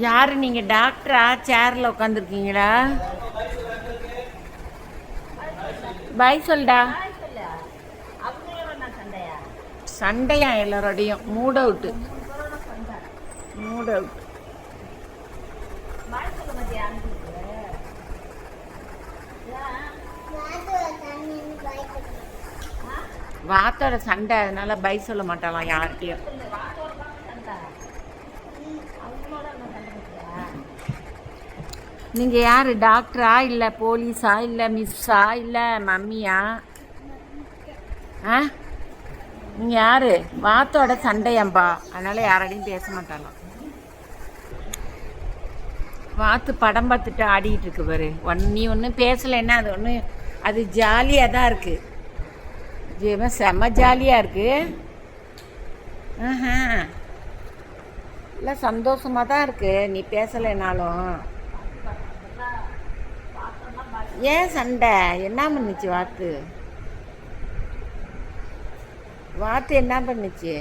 யாரு நீங்க டாக்டரா? சேர்ல உட்காந்துருக்கீங்களா? பாய் சொல்டா. சண்டையா எல்லாரோடையும்? Mood out. Mood out. வாத்தோட சண்டை, அதனால பை சொல்ல மாட்டாளாம் யார்கிட்டயும். நீங்க யாரு? டாக்டரா இல்ல போலீஸா இல்ல மிஸ்ஸா இல்ல மம்மியா? ஆ, நீங்க யாரு? வாத்தோட சண்டையாம்பா, அதனால யாரோடையும் பேச மாட்டாளாம். வாத்து படம் பார்த்துட்டு ஆடிட்டு இருக்கு பாரு. நீ ஒன்றும் பேசலைன்னா அது ஒன்று, அது ஜாலியாக தான் இருக்கு. செம்ம ஜாலியாக இருக்கு. இல்லை சந்தோஷமாக தான் இருக்கு நீ பேசலைனாலும். ஏன் சண்டை? என்ன பண்ணுச்சு வாத்து? வாத்து என்ன பண்ணுச்சு?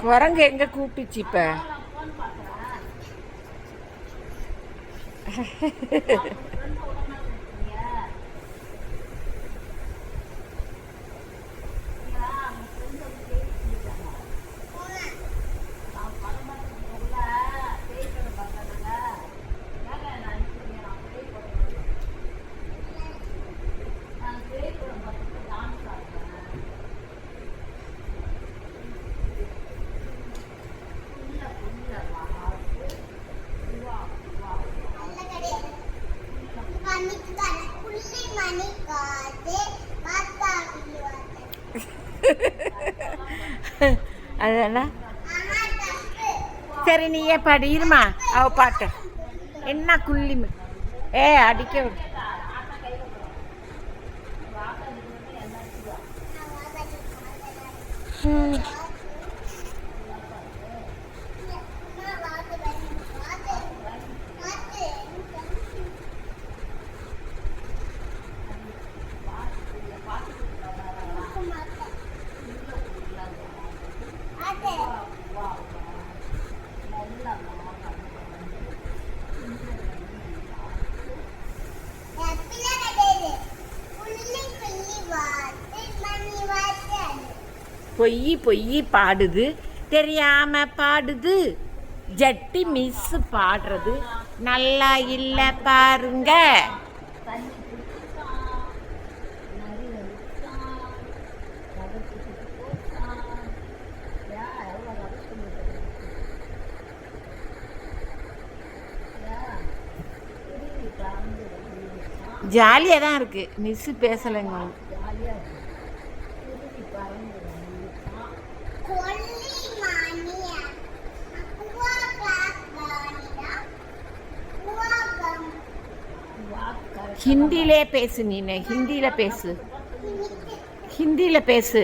குரங்கு எங்க கூப்பிட்டுச்சு இப்ப? அதெல்லாம் சரி, நீயே பாடு. இருமா அவ பாட்டு. என்ன குள்ளி அடிக்க விடு. பொய் பொய் பாடுது, தெரியாம பாடுது. ஜட்டி மிஸ் பாடுறது நல்லா இல்ல பாருங்க. ஜாலியாக தான் இருக்கு. மிஸ் பேசலைங்க. ஹிந்தியிலே பேசு. நீனு ஹிந்தியில பேசு. ஹிந்தியில பேசு.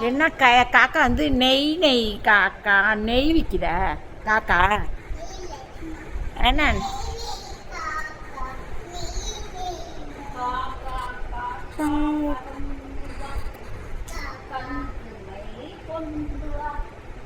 என்ன காக்கா வந்து நெய் நெய் காக்கா நெய் விற்கிற காக்கா என்ன